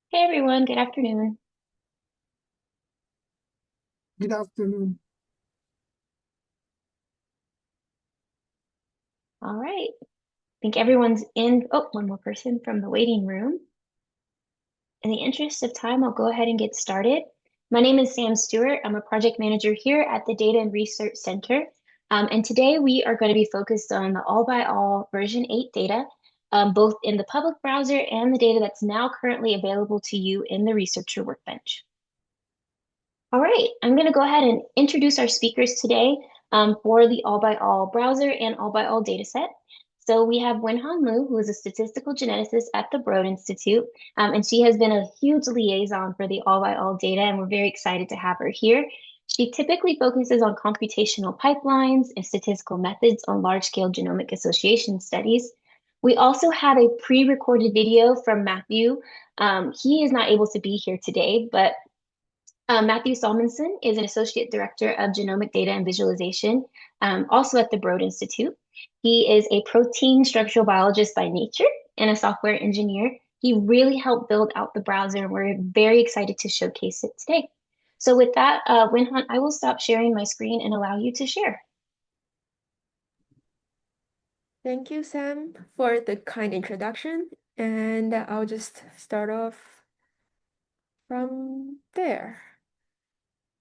Hey everyone, good afternoon. Good afternoon. All right. I think everyone's in. Oh, one more person from the waiting room. In the interest of time, I'll go ahead and get started. My name is Sam Stewart. I'm a project manager here at the Data and Research Center. And today we are going to be focused on the all by all version 8 data, both in the public browser and the data that's now currently available to you in the Researcher Workbench. All right, I'm going to go ahead and introduce our speakers today for the All by All browser and All by All dataset. So we have Wenhan Lu, who is a statistical geneticist at the Broad Institute, and she has been a huge liaison for the All by All data, and we're very excited to have her here. She typically focuses on computational pipelines and statistical methods on large-scale genomic association studies. We also have a pre-recorded video from Matthew. He is not able to be here today, but Matthew Solomonson is an associate director of genomic data and visualization, also at the Broad Institute. He is a protein structural biologist by nature and a software engineer. He really helped build out the browser, and we're very excited to showcase it today. So with that, Winhunt, I will stop sharing my screen and allow you to share. Thank you, Sam, for the kind introduction. And I'll just start off from there.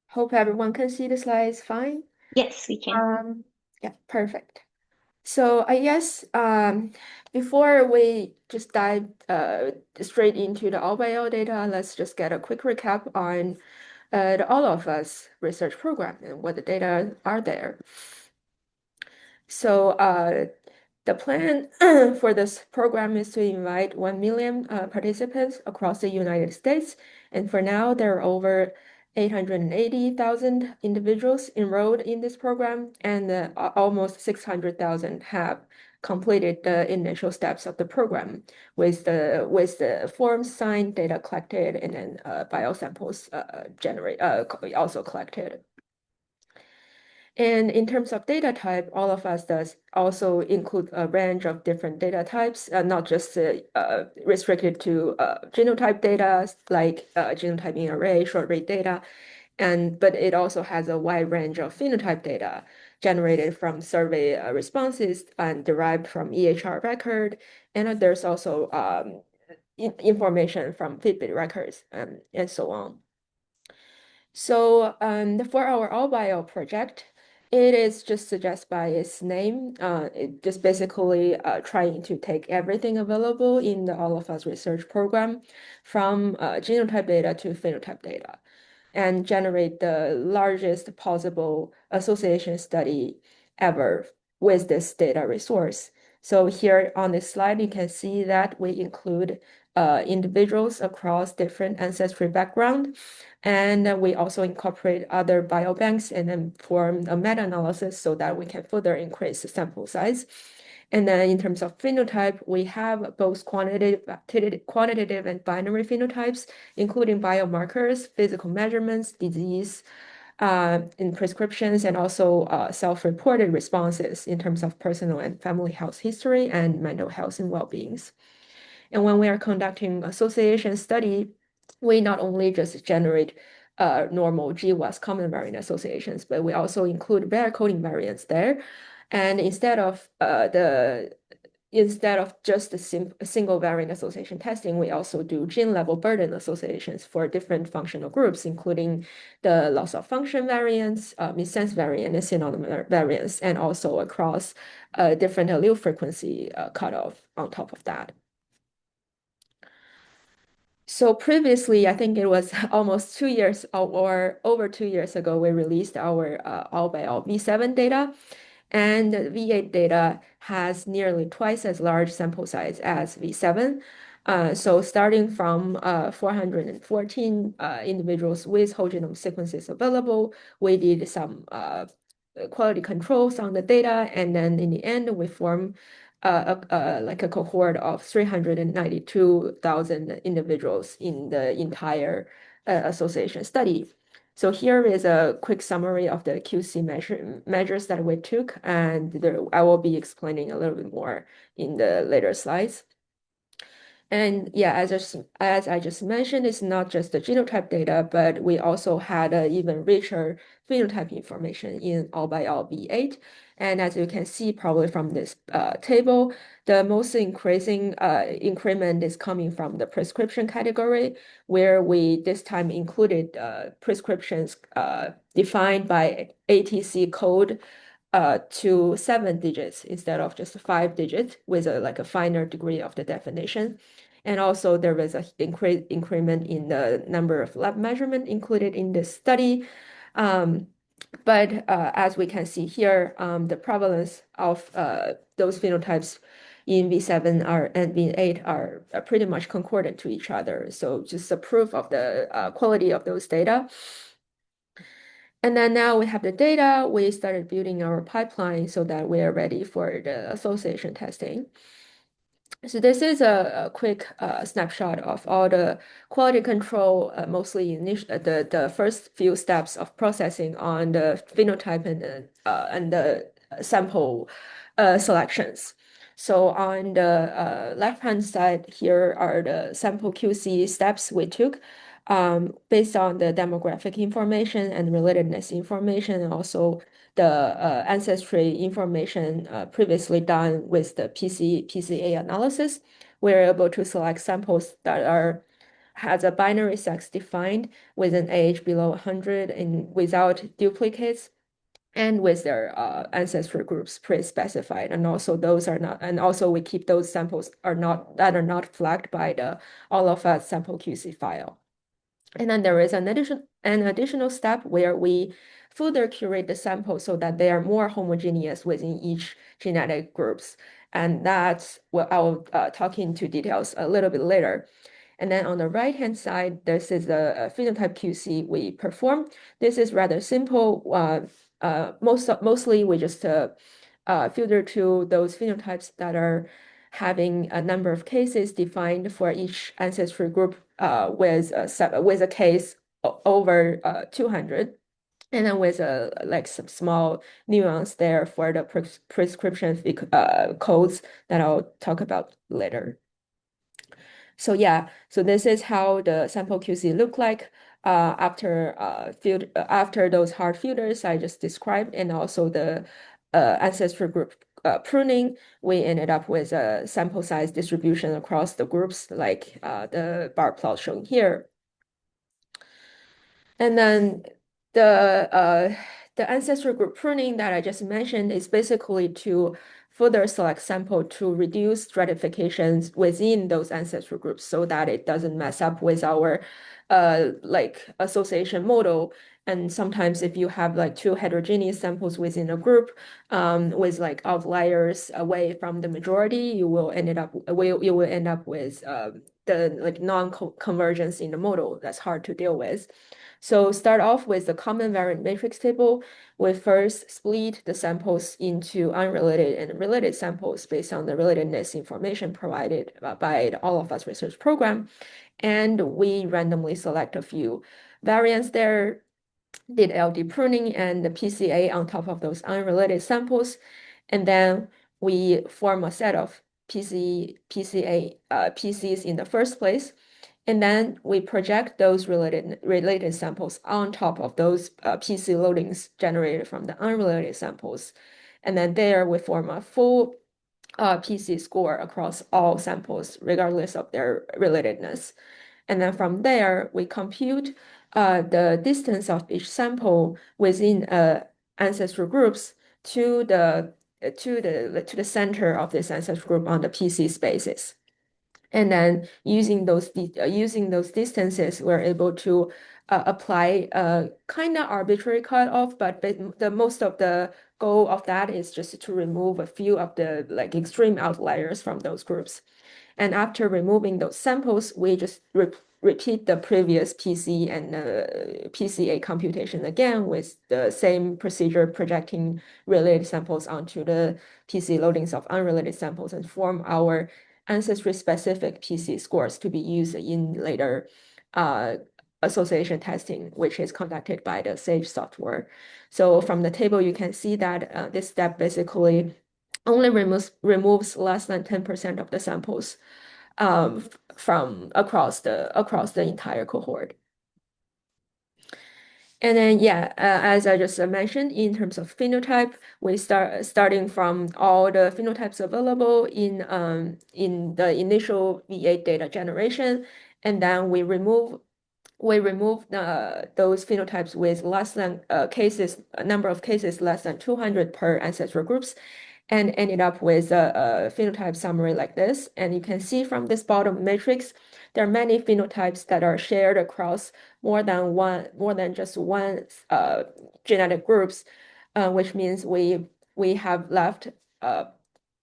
Hope everyone can see the slides fine. Yes, we can. Yeah, perfect. So I guess before we just dive straight into the all by all data, let's just get a quick recap on the All of Us research program and what the data are there. So the plan for this program is to invite 1 million participants across the United States. And for now, there are over 880,000 individuals enrolled in this program, and almost 600,000 have completed the initial steps of the program with the forms signed, data collected, and then biosamples also collected. And in terms of data type, All of Us does also include a range of different data types, not just restricted to genotype data like genotyping array, short read data, but it also has a wide range of phenotype data generated from survey responses and derived from EHR record. And there's also information from Fitbit records and so on. So for our All Bio project, it is just suggested by its name. It just basically trying to take everything available in the All of Us research program from genotype data to phenotype data and generate the largest possible association study ever with this data resource. So here on this slide, you can see that we include individuals across different ancestry background. And we also incorporate other biobanks and then form a meta-analysis so that we can further increase the sample size. And then in terms of phenotype, we have both quantitative and binary phenotypes, including biomarkers, physical measurements, disease, in prescriptions, and also self-reported responses in terms of personal and family health history and mental health and well-beings. And when we are conducting association study, we not only just generate normal GWAS common variant associations, but we also include rare coding variants there. And instead of just a single variant association testing, we also do gene level burden associations for different functional groups, including the loss of function variants, missense variant, and synonym variants, and also across different allele frequency cutoff on top of that. So previously, I think it was almost 2 years or over 2 years ago, we released our all by all V7 data. And V8 data has nearly twice as large sample size as V7. So starting from 414 individuals with whole genome sequences available, we did some quality controls on the data, and then in the end, we formed like a cohort of 392,000 individuals in the entire association study. So here is a quick summary of the QC measures that we took, and I will be explaining a little bit more in the later slides. And yeah, as I just mentioned, it's not just the genotype data, but we also had even richer phenotype information in all by all V8. And as you can see, probably from this table, the most increasing increment is coming from the prescription category, where we this time included prescriptions defined by ATC code to 7 digits instead of just 5 digits with a finer degree of the definition. And also there was an increment in the number of lab measurement included in this study. But as we can see here, the prevalence of those phenotypes in V7 and V8 are pretty much concordant to each other. So just a proof of the quality of those data. And then now we have the data, we started building our pipeline so that we are ready for the association testing. So this is a quick snapshot of all the quality control, mostly the first few steps of processing on the phenotype and the sample selections. So on the left-hand side, here are the sample QC steps we took based on the demographic information and relatedness information, and also the ancestry information previously done with the PCA analysis. We're able to select samples that has a binary sex defined with an age below 100 and without duplicates, and with their ancestry groups pre-specified, and also those are not, and also we keep those samples that are not flagged by the all of us sample QC file. And then there is an additional step where we further curate the sample so that they are more homogeneous within each genetic groups. And that's what I'll talk into details a little bit later. And then on the right-hand side, this is the phenotype QC we perform. This is rather simple. Mostly we just filter to those phenotypes that are having a number of cases defined for each ancestry group with a case over 200. And then with some small nuance there for the prescription codes that I'll talk about later. So yeah, so this is how the sample QC look like after those hard filters I just described, and also the ancestry group pruning. We ended up with a sample size distribution across the groups, like the bar plot shown here. And then the ancestry group pruning that I just mentioned is basically to further select sample to reduce stratifications within those ancestry groups so that it doesn't mess up with our association model. And sometimes if you have like two heterogeneous samples within a group with like outliers away from the majority, you will end up with the like non-convergence in the model that's hard to deal with. So start off with the common variant matrix table. We first split the samples into unrelated and related samples based on the relatedness information provided by the All of Us research program. And we randomly select a few variants there, did LD pruning and the PCA on top of those unrelated samples. And then we form a set of PCA PCs in the first place. And then we project those related samples on top of those PC loadings generated from the unrelated samples. And then there we form a full PC score across all samples, regardless of their relatedness. And then from there, we compute the distance of each sample within ancestry groups to the center of this ancestry group on the PC spaces. And then using those distances, we're able to apply a kind of arbitrary cutoff, but the most of the goal of that is just to remove a few of the like extreme outliers from those groups. And after removing those samples, we just repeat the previous PC and PCA computation again with the same procedure, projecting related samples onto the PC loadings of unrelated samples, and form our ancestry-specific PC scores to be used in later association testing, which is conducted by the SAGE software. So from the table, you can see that this step basically only removes less than 10% of the samples from across the entire cohort. And then, as I just mentioned, in terms of phenotype, we starting from all the phenotypes available in the initial V8 data generation, and then we remove those phenotypes with less than number of cases less than 200 per ancestral groups, and ended up with a phenotype summary like this. And you can see from this bottom matrix, there are many phenotypes that are shared across more than just one genetic groups, which means we have left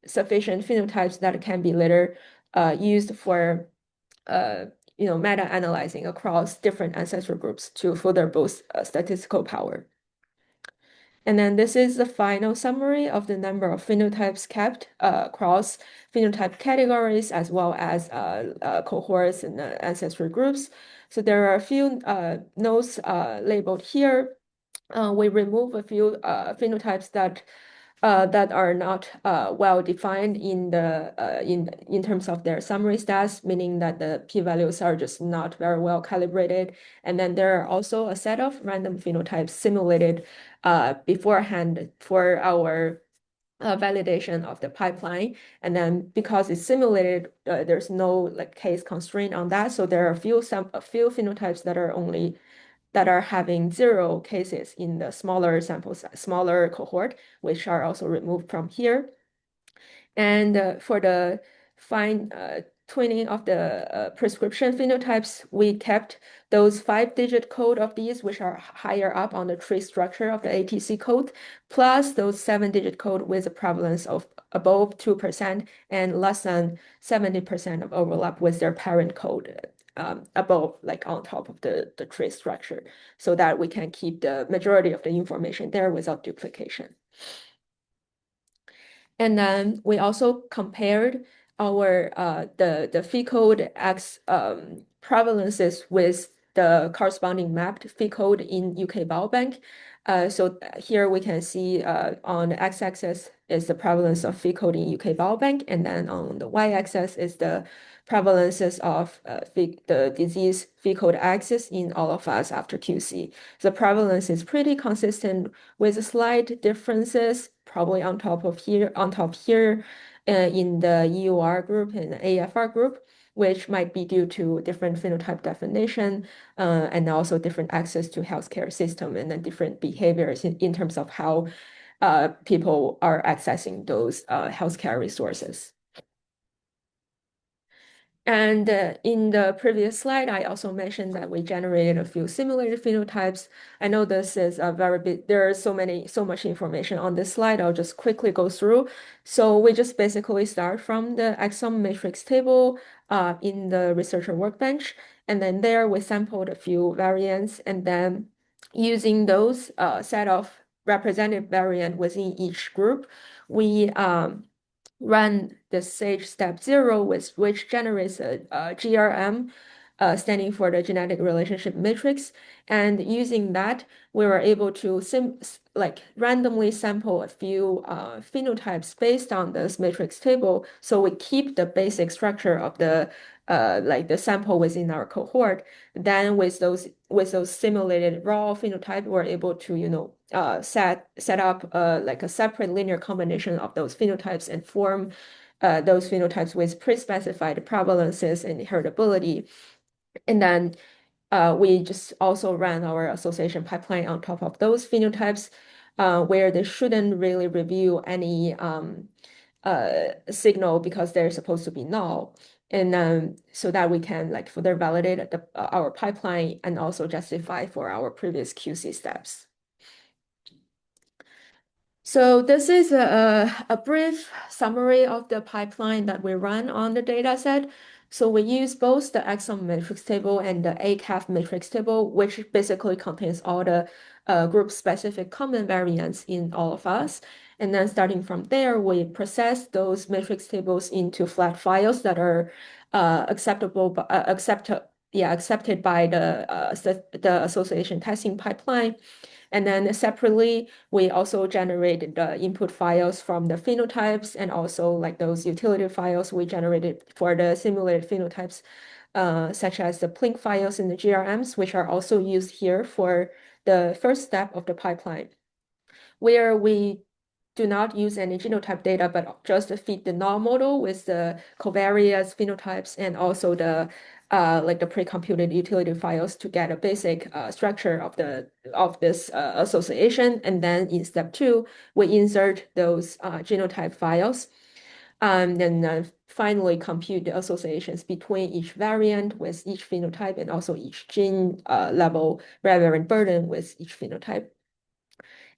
sufficient phenotypes that can be later used for meta-analyzing across different ancestral groups to further boost statistical power. And then this is the final summary of the number of phenotypes kept across phenotype categories as well as cohorts and ancestral groups. So there are a few notes labeled here. We remove a few phenotypes that are not well defined in terms of their summary stats, meaning that the p-values are just not very well calibrated. And then there are also a set of random phenotypes simulated beforehand for our validation of the pipeline. And then because it's simulated, there's no case constraint on that. So there are a few phenotypes that are having 0 cases in the smaller cohort, which are also removed from here. And for the fine tuning of the prescription phenotypes, we kept those 5-digit code of these, which are higher up on the tree structure of the ATC code, plus those 7-digit code with a prevalence of above 2% and less than 70% of overlap with their parent code above, on top of the tree structure, so that we can keep the majority of the information there without duplication. And then we also compared our the phi code X prevalences with the corresponding mapped phi code in UK Biobank. So here we can see on the x-axis is the prevalence of phi code in UK Biobank, and then on the y-axis is the prevalences of the disease phi code axis in all of us after QC. The prevalence is pretty consistent with slight differences, probably on top here in the EUR group and the AFR group, which might be due to different phenotype definition and also different access to healthcare system and then different behaviors in terms of how people are accessing those healthcare resources. And in the previous slide, I also mentioned that we generated a few simulated phenotypes. I know this is a very big, there is so much information on this slide. I'll just quickly go through. So we just basically start from the exome matrix table in the Researcher Workbench. And then there we sampled a few variants, and then using those set of representative variant within each group, we run the SAGE step 0, which generates a GRM standing for the genetic relationship matrix. And using that, we were able to randomly sample a few phenotypes based on this matrix table. So we keep the basic structure of the the sample within our cohort. Then with those simulated raw phenotype, we're able to set up a separate linear combination of those phenotypes and form those phenotypes with pre-specified prevalences and heritability. And then we just also ran our association pipeline on top of those phenotypes, where they shouldn't really review any signal because they're supposed to be null. And so that we can further validate our pipeline and also justify for our previous QC steps. So this is a brief summary of the pipeline that we run on the data set. So we use both the exome matrix table and the ACAF matrix table, which basically contains all the group-specific common variants in all of us. And then starting from there, we process those matrix tables into flat files that are acceptable accepted by the association testing pipeline. And then separately, we also generated the input files from the phenotypes and also like those utility files we generated for the simulated phenotypes, such as the Plink files in the GRMs, which are also used here for the first step of the pipeline, where we do not use any genotype data, but just feed the null model with the covariates, phenotypes, and also the like the pre-computed utility files to get a basic structure of this association. And then in step 2, we insert those genotype files. Then finally compute the associations between each variant with each phenotype and also each gene level variant burden with each phenotype.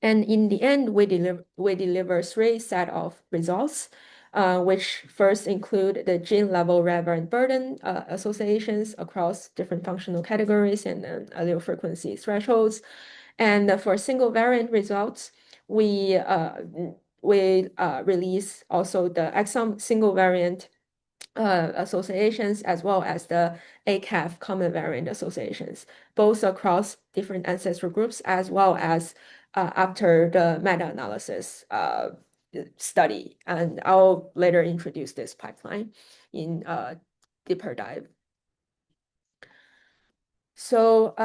And in the end, we deliver 3 set of results, which first include the gene level variant burden associations across different functional categories and allele frequency thresholds. And for single variant results, we release also the exome single variant associations as well as the ACAF common variant associations, both across different ancestral groups as well as after the meta-analysis study. And I'll later introduce this pipeline in deeper dive. So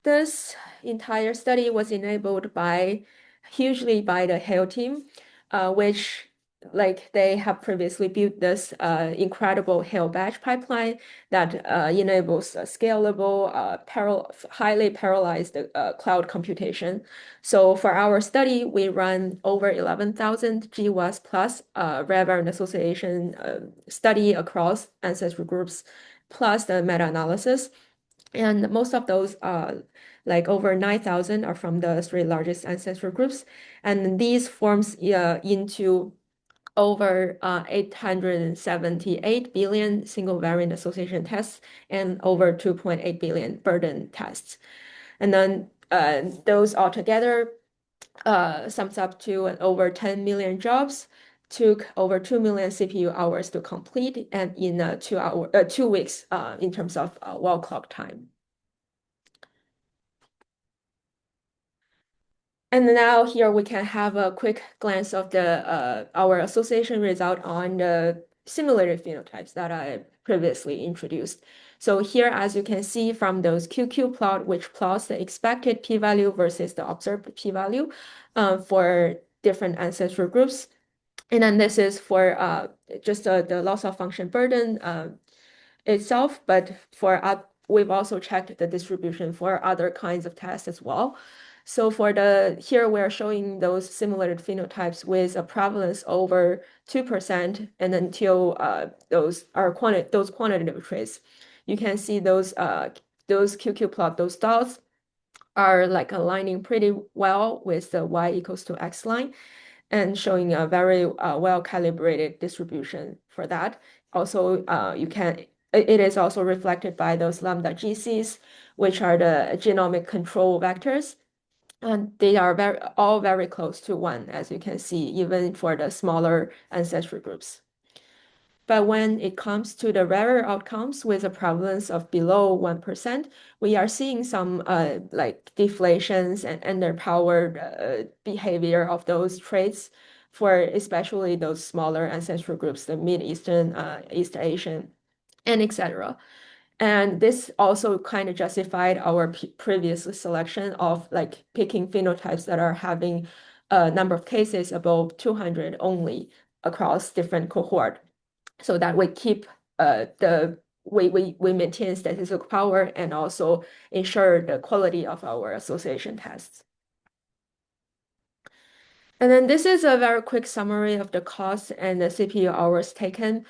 this entire study was enabled hugely by the HALE team, which like they have previously built this incredible HALE batch pipeline that enables scalable, highly parallelized cloud computation. So for our study, we run over 11,000 GWAS plus variant association study across ancestral groups, plus the meta-analysis. And most of those, like over 9,000, are from the 3 largest ancestral groups. And these forms into over 878 billion single variant association tests and over 2.8 billion burden tests. And then those altogether sums up to over 10 million jobs, took over 2 million CPU hours to complete, and in 2 weeks in terms of wall clock time. And now here we can have a quick glance of our association result on the simulated phenotypes that I previously introduced. So here, as you can see from those QQ plot, which plots the expected p-value versus the observed p-value for different ancestral groups. And then this is for just the loss of function burden itself, but we've also checked the distribution for other kinds of tests as well. So here we're showing those simulated phenotypes with a prevalence over 2% and until those quantitative traits. You can see those QQ plot, those dots are like aligning pretty well with the y equals to x line and showing a very well-calibrated distribution for that. Also, it is also reflected by those lambda GCs, which are the genomic control vectors. And they are all very close to 1, as you can see, even for the smaller ancestral groups. But when it comes to the rarer outcomes with a prevalence of below 1%, we are seeing some like deflations and underpowered behavior of those traits for especially those smaller ancestral groups, the Mid-Eastern, East Asian, and etc. And this also kind of justified our previous selection of like picking phenotypes that are having a number of cases above 200 only across different cohort, so that we keep we maintain statistical power and also ensure the quality of our association tests. And then this is a very quick summary of the cost and the CPU hours taken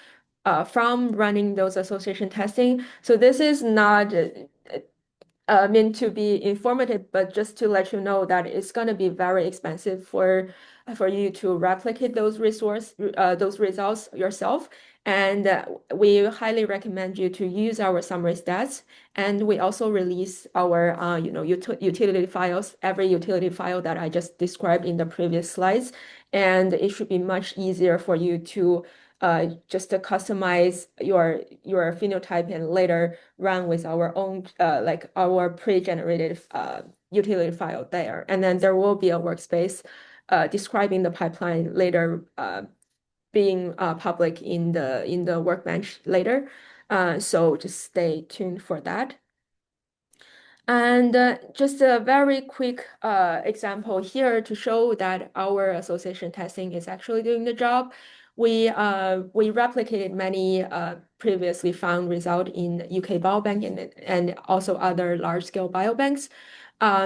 from running those association testing. So this is not meant to be informative, but just to let you know that it's going to be very expensive for you to replicate those results yourself. And we highly recommend you to use our summary stats. And we also release our utility files, every utility file that I just described in the previous slides. And it should be much easier for you to just to customize your phenotype and later run with our own like our pre-generated utility file there. And then there will be a workspace describing the pipeline later being public in the Workbench later. So just stay tuned for that. And just a very quick example here to show that our association testing is actually doing the job. We replicated many previously found results in UK Biobank and also other large-scale biobanks.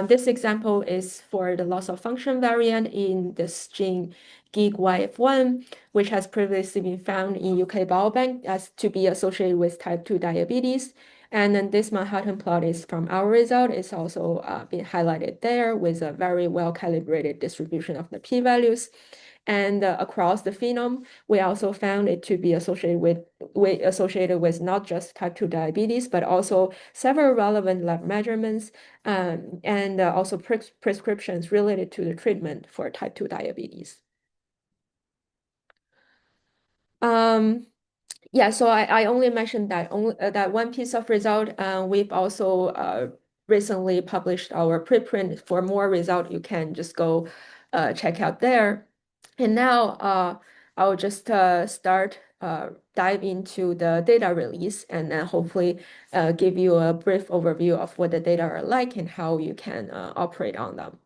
This example is for the loss of function variant in this gene GIG-YF1, which has previously been found in UK Biobank as to be associated with type 2 diabetes. And then this Manhattan plot is from our result. It's also been highlighted there with a very well-calibrated distribution of the p-values. And across the phenome, we also found it to be associated with not just type 2 diabetes, but also several relevant lab measurements and also prescriptions related to the treatment for type 2 diabetes. Yeah, so I only mentioned that that one piece of result. We've also recently published our preprint. For more result, you can just go check out there. And now I'll just start dive into the data release and then hopefully give you a brief overview of what the data are like and how you can operate on them.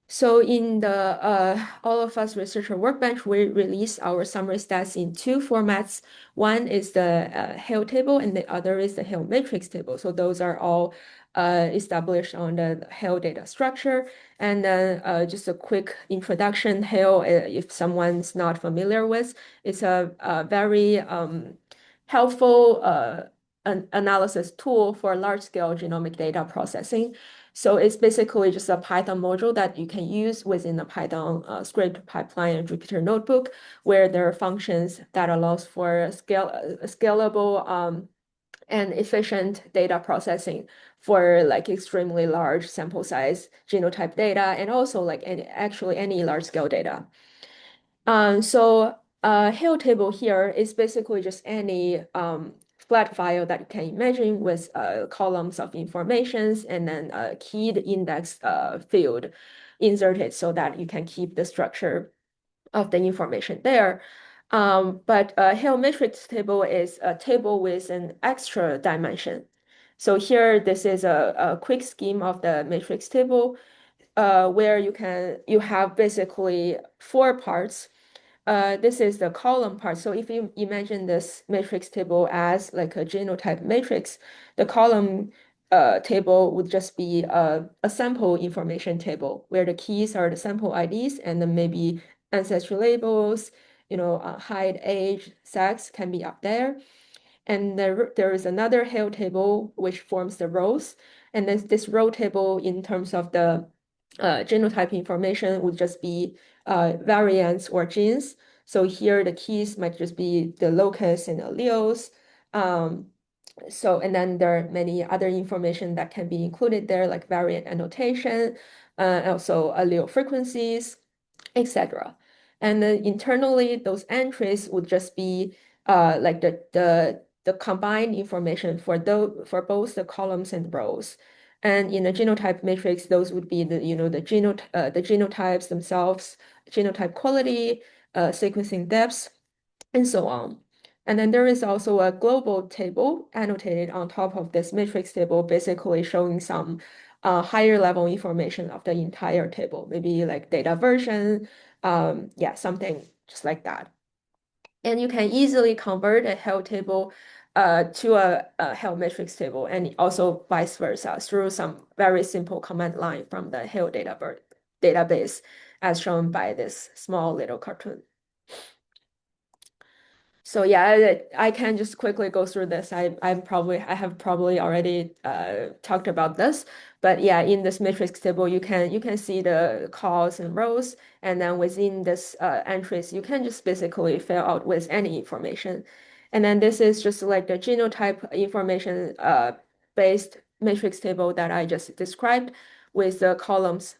So in the All of Us Researcher Workbench, we release our summary stats in two formats. One is the Hill table, and the other is the Hill matrix table. So those are all established on the Hill data structure. And then just a quick introduction, Hill, if someone's not familiar with, it's a very helpful analysis tool for large-scale genomic data processing. So it's basically just a Python module that you can use within the Python script pipeline and Jupyter Notebook, where there are functions that allows for scalable and efficient data processing for like extremely large sample size genotype data and also like actually any large scale data. So Hill table here is basically just any flat file that you can imagine with columns of informations and then a keyed index field inserted so that you can keep the structure of the information there. But Hill matrix table is a table with an extra dimension. So here, this is a quick scheme of the matrix table where you have basically 4 parts. This is the column part. So if you imagine this matrix table as like a genotype matrix, the column table would just be a sample information table where the keys are the sample IDs and then maybe ancestry labels, height, age, sex can be up there. And there is another Hill table which forms the rows. And then this row table in terms of the genotype information would just be variants or genes. So here the keys might just be the locus and alleles. And then there are many other information that can be included there, like variant annotation, also allele frequencies, etc. And then internally, those entries would just be like the combined information for both the columns and rows. And in the genotype matrix, those would be the genotypes themselves, genotype quality, sequencing depths, and so on. And then there is also a global table annotated on top of this matrix table, basically showing some higher level information of the entire table, maybe like data version, something just like that. And you can easily convert a Hill table to a Hill matrix table, and also vice versa through some very simple command line from the Hill database, as shown by this small little cartoon. So yeah, I can just quickly go through this. I have probably already talked about this, but yeah, in this matrix table, you can see the calls and rows, and then within this entries, you can just basically fill out with any information, and then this is just like the genotype information based matrix table that I just described with the columns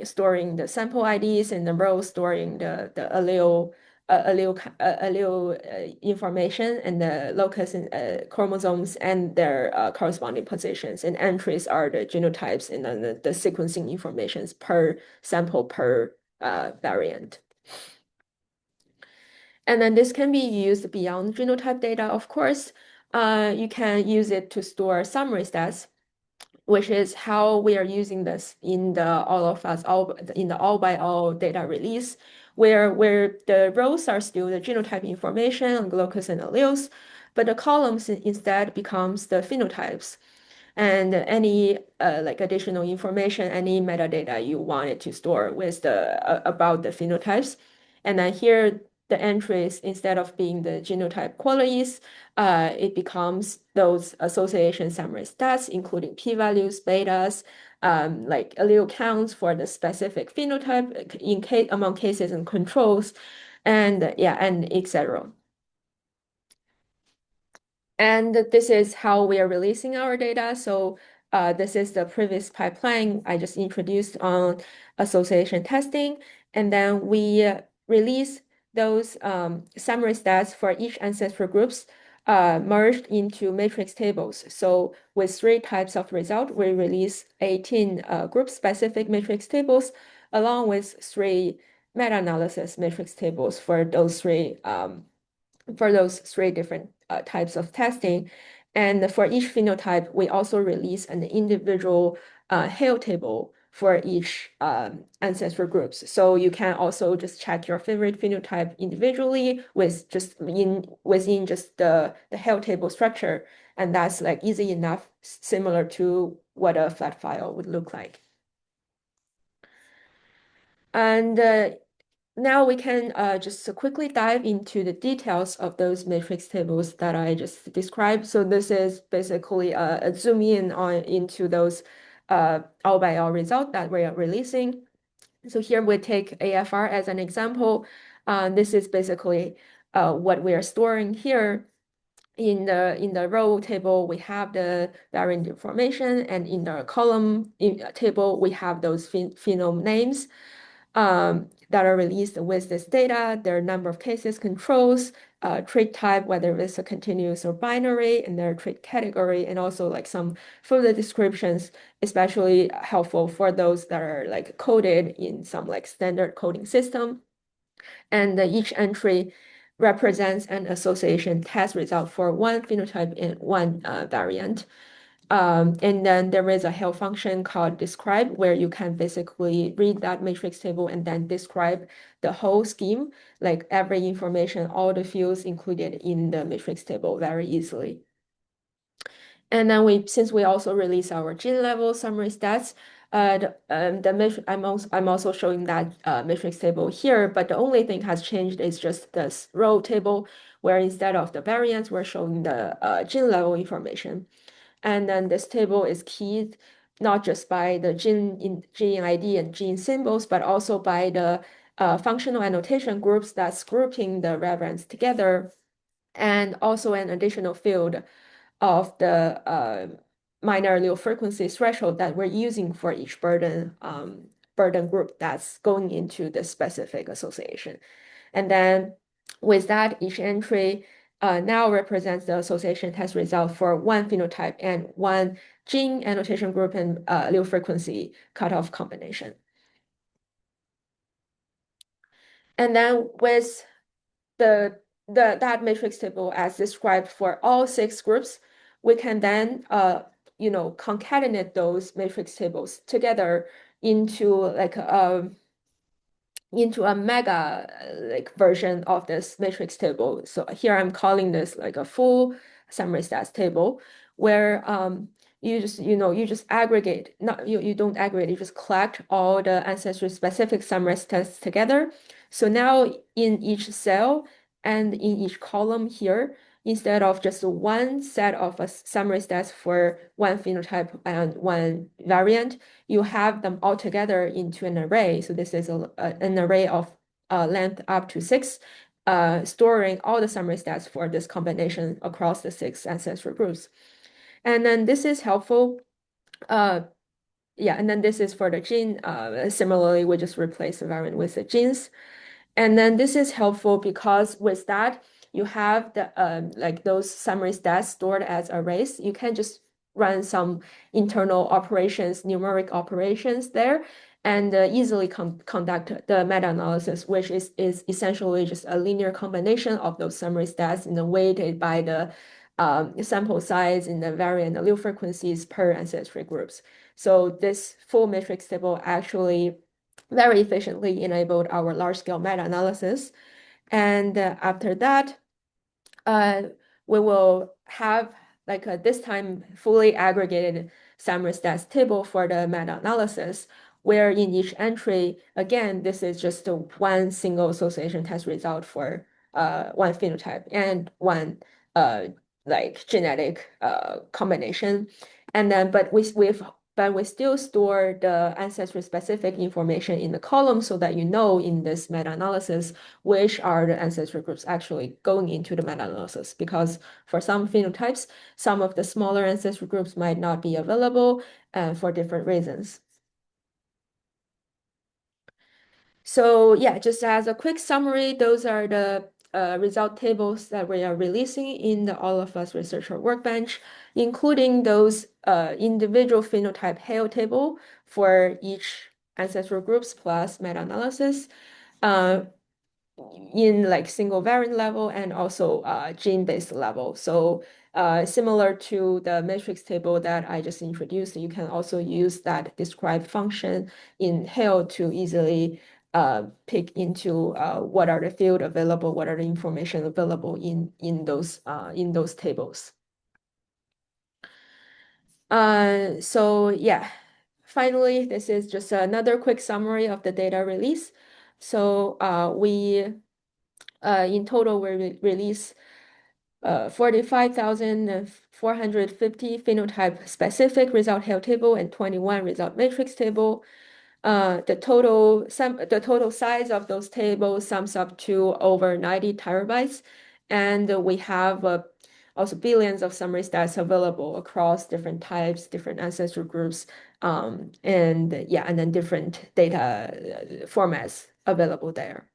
storing the sample IDs, and the row storing the allele information, and the locus and chromosomes and their corresponding positions. And entries are the genotypes and then the sequencing informations per sample per variant. And then this can be used beyond genotype data, of course. You can use it to store summary stats, which is how we are using this in the all by all data release, where the rows are still the genotype information on locus and alleles, but the columns instead becomes the phenotypes and any like additional information, any metadata you wanted to store with the about the phenotypes. And then here the entries, instead of being the genotype qualities, it becomes those association summary stats, including p-values, betas, like allele counts for the specific phenotype in case among cases and controls, and yeah, and etc. And this is how we are releasing our data. So this is the previous pipeline I just introduced on association testing. And then we release those summary stats for each ancestral groups merged into matrix tables. So with 3 types of result, we release 18 group-specific matrix tables along with 3 meta-analysis matrix tables for those 3 different types of testing. And for each phenotype, we also release an individual hail table for each ancestral groups. So you can also just check your favorite phenotype individually within just the hail table structure. And that's like easy enough, similar to what a flat file would look like. And now we can just quickly dive into the details of those matrix tables that I just described. So this is basically a zoom in into those all by all result that we are releasing. So here we take AFR as an example. This is basically what we are storing here. In the row table, we have the variant information, and in the column table, we have those phenome names that are released with this data, their number of cases, controls, trait type, whether it's a continuous or binary, and their trait category, and also like some further descriptions, especially helpful for those that are like coded in some like standard coding system. And each entry represents an association test result for one phenotype and one variant. And then there is a help function called describe, where you can basically read that matrix table and then describe the whole scheme, like every information, all the fields included in the matrix table very easily. And then since we also release our gene level summary stats, I'm also showing that matrix table here, but the only thing has changed is just this row table, where instead of the variants, we're showing the gene level information. And then this table is keyed not just by the gene ID and gene symbols, but also by the functional annotation groups that's grouping the reference together, and also an additional field of the minor allele frequency threshold that we're using for each burden group that's going into the specific association. And then with that, each entry now represents the association test result for one phenotype and one gene annotation group and allele frequency cutoff combination. And then with that matrix table as described for all 6 groups, we can then concatenate those matrix tables together into like into a mega like version of this matrix table. So here I'm calling this like a full summary stats table, where you just aggregate, not you don't aggregate, you just collect all the ancestry specific summary stats together. So now in each cell and in each column here, instead of just one set of summary stats for one phenotype and one variant, you have them all together into an array. So this is an array of length up to 6, storing all the summary stats for this combination across the 6 ancestral groups. And then this is helpful yeah, and then this is for the gene. Similarly, we just replace the variant with the genes. And then this is helpful because with that, you have the like those summary stats stored as arrays. You can just run some internal operations, numeric operations there, and easily conduct the meta-analysis, which is essentially just a linear combination of those summary stats and weighted by the sample size and the variant allele frequencies per ancestry groups. So this full matrix table actually very efficiently enabled our large-scale meta-analysis. And after that, we will have like this time fully aggregated summary stats table for the meta-analysis, where in each entry, again, this is just one single association test result for one phenotype and one like genetic combination. And then, but we still store the ancestry-specific information in the column so that you know in this meta-analysis which are the ancestry groups actually going into the meta-analysis. Because for some phenotypes, some of the smaller ancestry groups might not be available for different reasons. So yeah, just as a quick summary, those are the result tables that we are releasing in the All of Us Researcher Workbench, including those individual phenotype Hale table for each ancestral groups plus meta-analysis in like single variant level and also gene-based level. So similar to the matrix table that I just introduced, you can also use that describe function in Hale to easily pick into what are the field available, what are the information available in those tables. So yeah, finally, this is just another quick summary of the data release. So we in total we release 45,450 phenotype specific result Hale table and 21 result matrix table. The total size of those tables sums up to over 90 terabytes, and we have also billions of summary stats available across different types, different ancestry groups, and yeah, and then different data formats available there.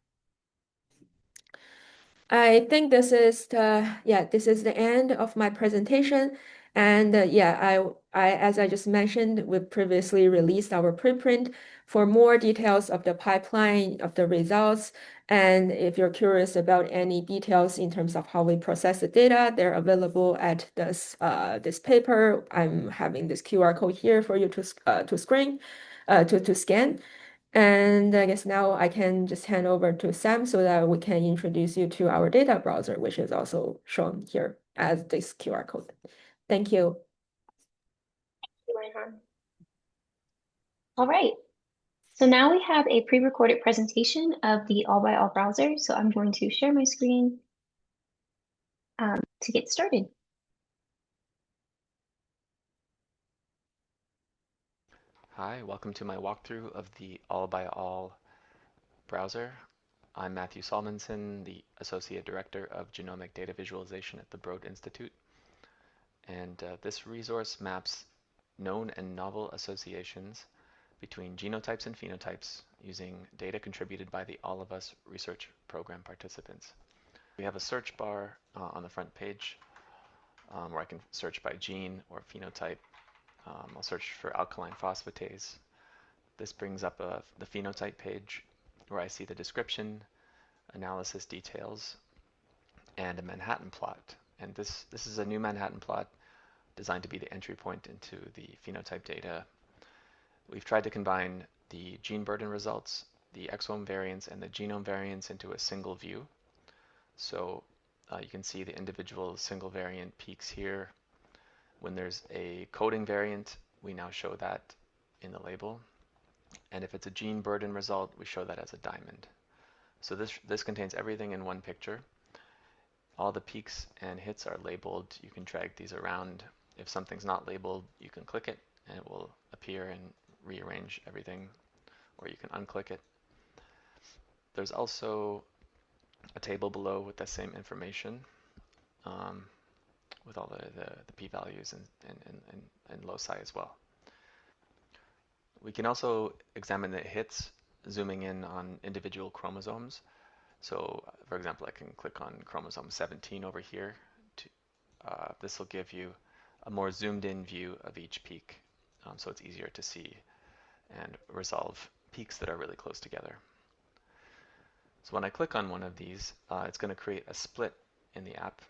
I think this is the end of my presentation. And as I just mentioned, we previously released our preprint for more details of the pipeline of the results. And if you're curious about any details in terms of how we process the data, they're available at this paper. I'm having this QR code here for you to scan. And I guess now I can just hand over to Sam so that we can introduce you to our data browser, which is also shown here as this QR code. Thank you. All right. So now we have a pre-recorded presentation of the All by All browser. So I'm going to share my screen to get started. Hi, welcome to my walkthrough of the All by All browser. I'm Matthew Solomonson, the Associate Director of Genomic Data Visualization at the Broad Institute. And this resource maps known and novel associations between genotypes and phenotypes using data contributed by the All of Us research program participants. We have a search bar on the front page where I can search by gene or phenotype. I'll search for alkaline phosphatase. This brings up the phenotype page where I see the description, analysis details, and a Manhattan plot. And this is a new Manhattan plot designed to be the entry point into the phenotype data. We've tried to combine the gene burden results, the exome variants, and the genome variants into a single view. So you can see the individual single variant peaks here. When there's a coding variant, we now show that in the label. And if it's a gene burden result, we show that as a diamond. So this contains everything in one picture. All the peaks and hits are labeled. You can drag these around. If something's not labeled, you can click it and it will appear and rearrange everything, or you can unclick it. There's also a table below with the same information with all the p-values and loci as well. We can also examine the hits, zooming in on individual chromosomes. So, for example, I can click on chromosome 17 over here. This will give you a more zoomed in view of each peak, so it's easier to see and resolve peaks that are really close together. So when I click on one of these, it's going to create a split in the app,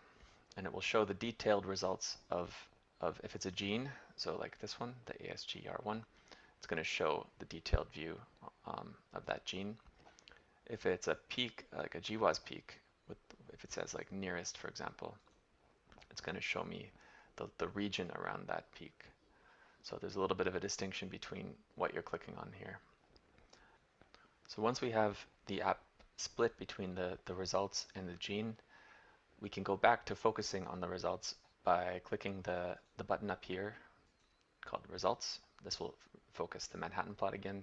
and it will show the detailed results of if it's a gene, so like this one, the ASGR1, it's going to show the detailed view of that gene. If it's a peak, like a GWAS peak, if it says like nearest, for example, it's going to show me the region around that peak. So there's a little bit of a distinction between what you're clicking on here. So once we have the app split between the results and the gene, we can go back to focusing on the results by clicking the button up here called results. This will focus the Manhattan plot again.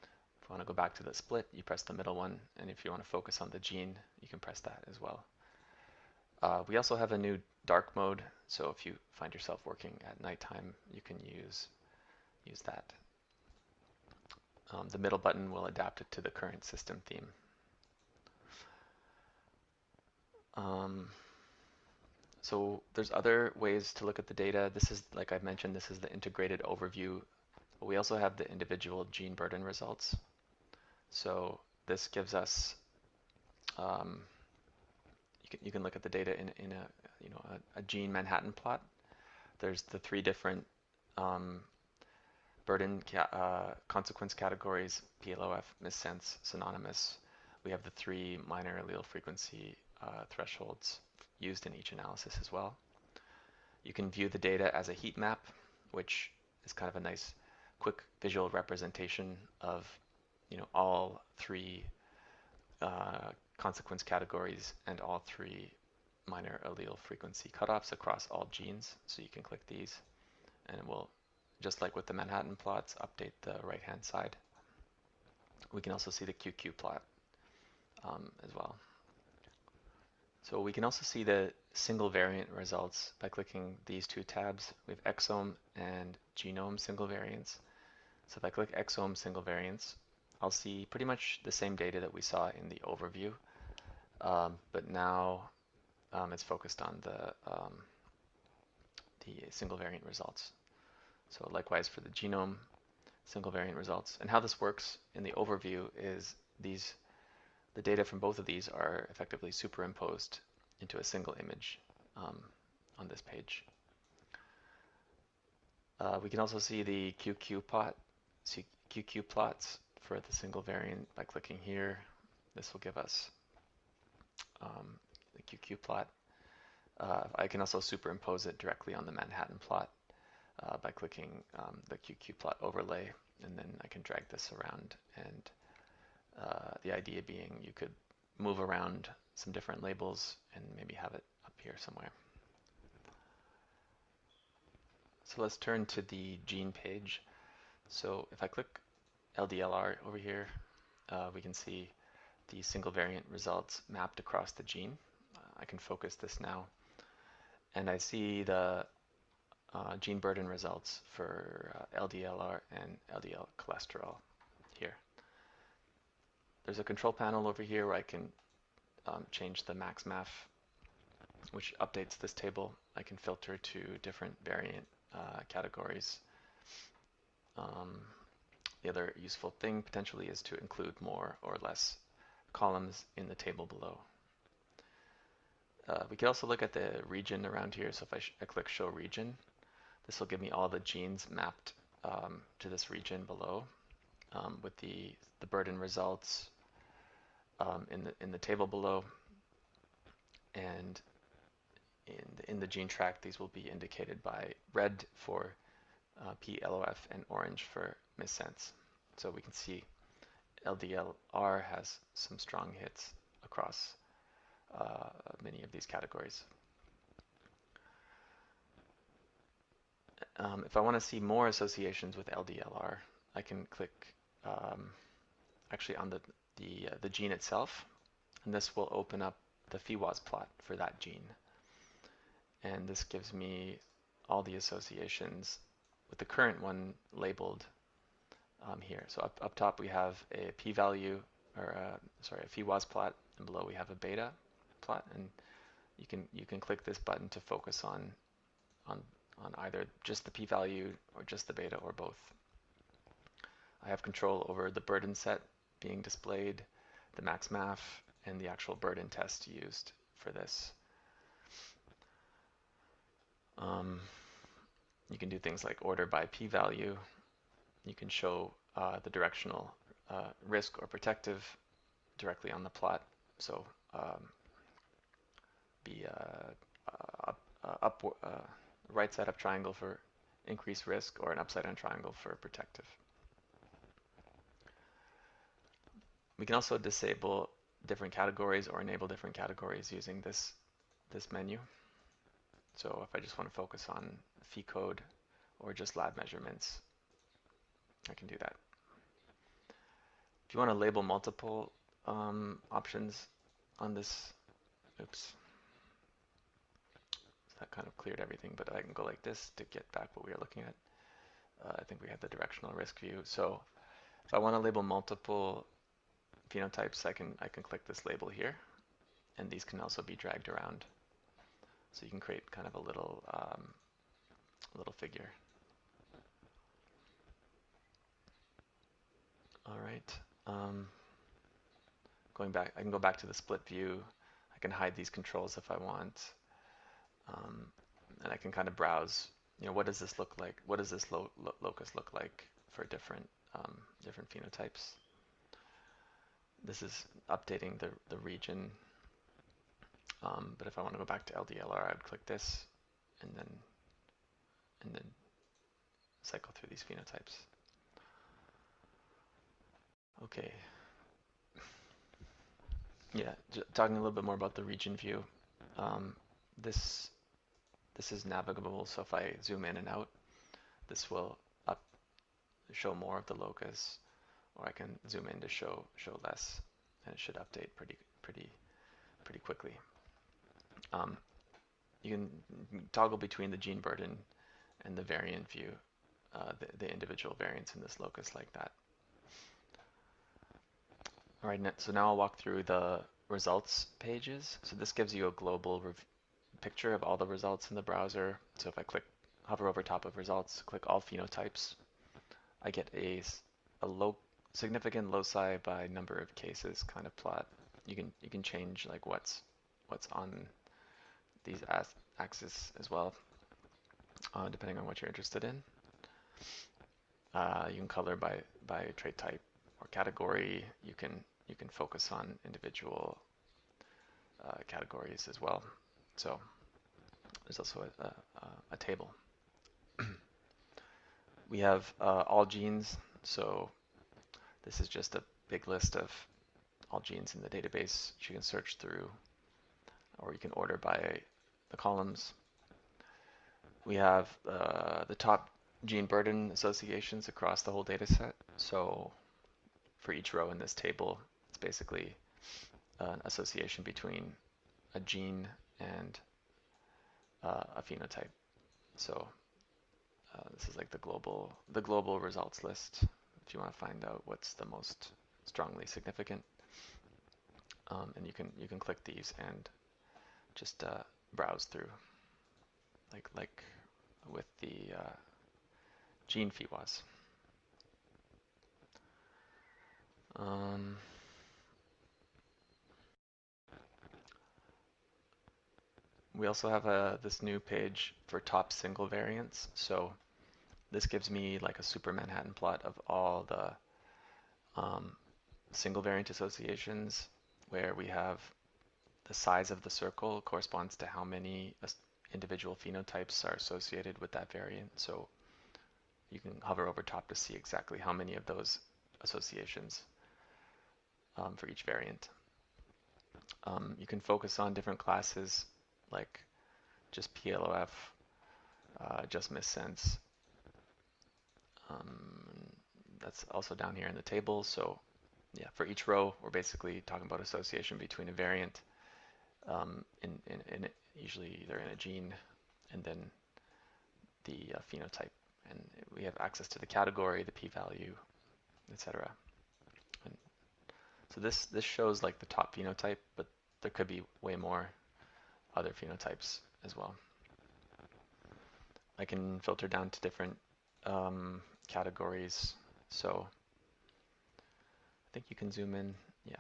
If you want to go back to the split, you press the middle one, and if you want to focus on the gene, you can press that as well. We also have a new dark mode, so if you find yourself working at nighttime, you can use that. The middle button will adapt it to the current system theme. So there's other ways to look at the data. This is, like I mentioned, this is the integrated overview. But we also have the individual gene burden results. So this gives us, you can look at the data in a gene Manhattan plot. There's the 3 different burden consequence categories: PLOF, missense, synonymous. We have the 3 minor allele frequency thresholds used in each analysis as well. You can view the data as a heat map, which is kind of a nice quick visual representation of all 3 consequence categories and all 3 minor allele frequency cutoffs across all genes. So you can click these and it will, just like with the Manhattan plots, update the right hand side. We can also see the QQ plot as well. So we can also see the single variant results by clicking these 2 tabs. We have exome and genome single variants. So if I click exome single variants, I'll see pretty much the same data that we saw in the overview, but now it's focused on the single variant results. So likewise for the genome single variant results. And how this works in the overview is the data from both of these are effectively superimposed into a single image on this page. We can also see the QQ plots for the single variant by clicking here. This will give us the QQ plot. I can also superimpose it directly on the Manhattan plot by clicking the QQ plot overlay, and then I can drag this around. And the idea being you could move around some different labels and maybe have it up here somewhere. So let's turn to the gene page. So if I click LDLR over here, we can see the single variant results mapped across the gene. I can focus this now, and I see the gene burden results for LDLR and LDL cholesterol here. There's a control panel over here where I can change the max-maf, which updates this table. I can filter to different variant categories. The other useful thing potentially is to include more or less columns in the table below. We can also look at the region around here. So if I click Show Region, this will give me all the genes mapped to this region below, with the burden results in the table below, and in the gene track, these will be indicated by red for PLOF and orange for missense. So we can see LDLR has some strong hits across many of these categories. If I want to see more associations with LDLR, I can click actually on the gene itself, and this will open up the PheWAS plot for that gene. And this gives me all the associations with the current one labeled here. So up top we have a p-value, or sorry, a phi-was plot, and below we have a beta plot, and you can click this button to focus on on either just the p-value or just the beta or both. I have control over the burden set being displayed, the max math, and the actual burden test used for this. You can do things like order by p-value. You can show the directional risk or protective directly on the plot. So be right side up triangle for increased risk, or an upside down triangle for protective. We can also disable different categories or enable different categories using this menu. So if I just want to focus on phi code or just lab measurements, I can do that. If you want to label multiple options on this, oops, that kind of cleared everything, but I can go like this to get back what we were looking at. I think we had the directional risk view. So if I want to label multiple phenotypes, I can click this label here, and these can also be dragged around. So you can create kind of a little figure. All right. Going back, I can go back to the split view. I can hide these controls if I want, and I can kind of browse. What does this look like? What does this locus look like for different phenotypes? This is updating the region. But if I want to go back to LDLR, I would click this, and then cycle through these phenotypes. Okay. Yeah, talking a little bit more about the region view. This is navigable, so if I zoom in and out, this will show more of the locus, or I can zoom in to show less, and it should update pretty quickly. You can toggle between the gene burden and the variant view, the individual variants in this locus like that. All right, so now I'll walk through the results pages. So this gives you a global picture of all the results in the browser. So if I hover over top of results, click all phenotypes, I get a significant loci by number of cases kind of plot. You can change like what's on these axes as well, depending on what you're interested in. You can color by trait type or category. You can focus on individual categories as well. So there's also a table. We have all genes. So this is just a big list of all genes in the database you can search through, or you can order by the columns. We have the top gene burden associations across the whole data set. So for each row in this table, it's basically an association between a gene and a phenotype. So this is like the global results list if you want to find out what's the most strongly significant. And you can click these and just browse through, like with the gene phi-was. We also have this new page for top single variants. So this gives me like a super Manhattan plot of all the single variant associations, where we have the size of the circle corresponds to how many individual phenotypes are associated with that variant. So you can hover over top to see exactly how many of those associations for each variant. You can focus on different classes like just PLOF, just missense. That's also down here in the table. So yeah, for each row, we're basically talking about association between a variant, usually either in a gene, and then the phenotype. And we have access to the category, the p-value, etc. And so this shows like the top phenotype, but there could be way more other phenotypes as well. I can filter down to different categories. So I think you can zoom in. Yeah.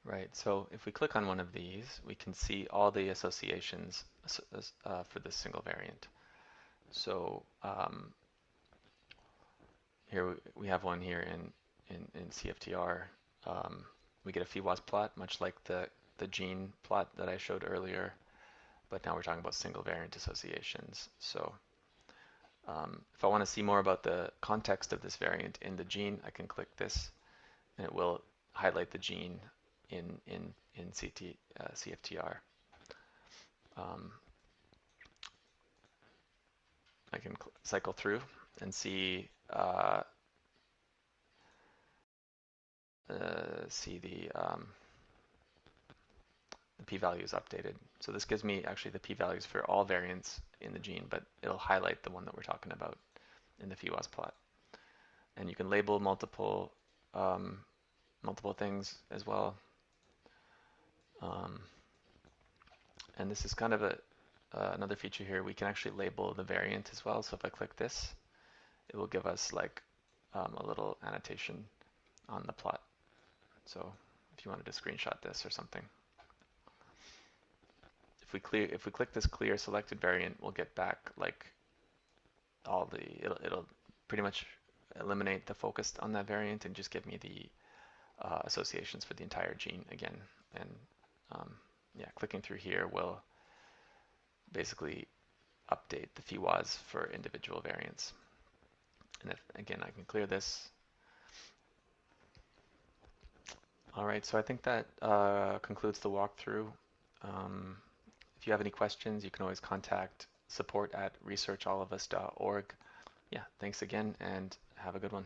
Right. So if we click on one of these, we can see all the associations for this single variant. So here we have one here in CFTR. We get a PheWAS plot, much like the gene plot that I showed earlier, but now we're talking about single variant associations. So if I want to see more about the context of this variant in the gene, I can click this, and it will highlight the gene in CFTR. I can cycle through and see the p-values updated. So this gives me actually the p-values for all variants in the gene, but it'll highlight the one that we're talking about in the PheWAS plot. And you can label multiple things as well. And this is kind of another feature here. We can actually label the variant as well. So if I click this, it will give us like a little annotation on the plot. So if you wanted to screenshot this or something. If we click this clear selected variant, we'll get back like it'll pretty much eliminate the focus on that variant and just give me the associations for the entire gene again. And yeah, clicking through here will basically update the PheWAS for individual variants. And if, again, I can clear this. All right, so I think that concludes the walkthrough. If you have any questions, you can always contact support@researchallofus.org. Yeah, thanks again and have a good one.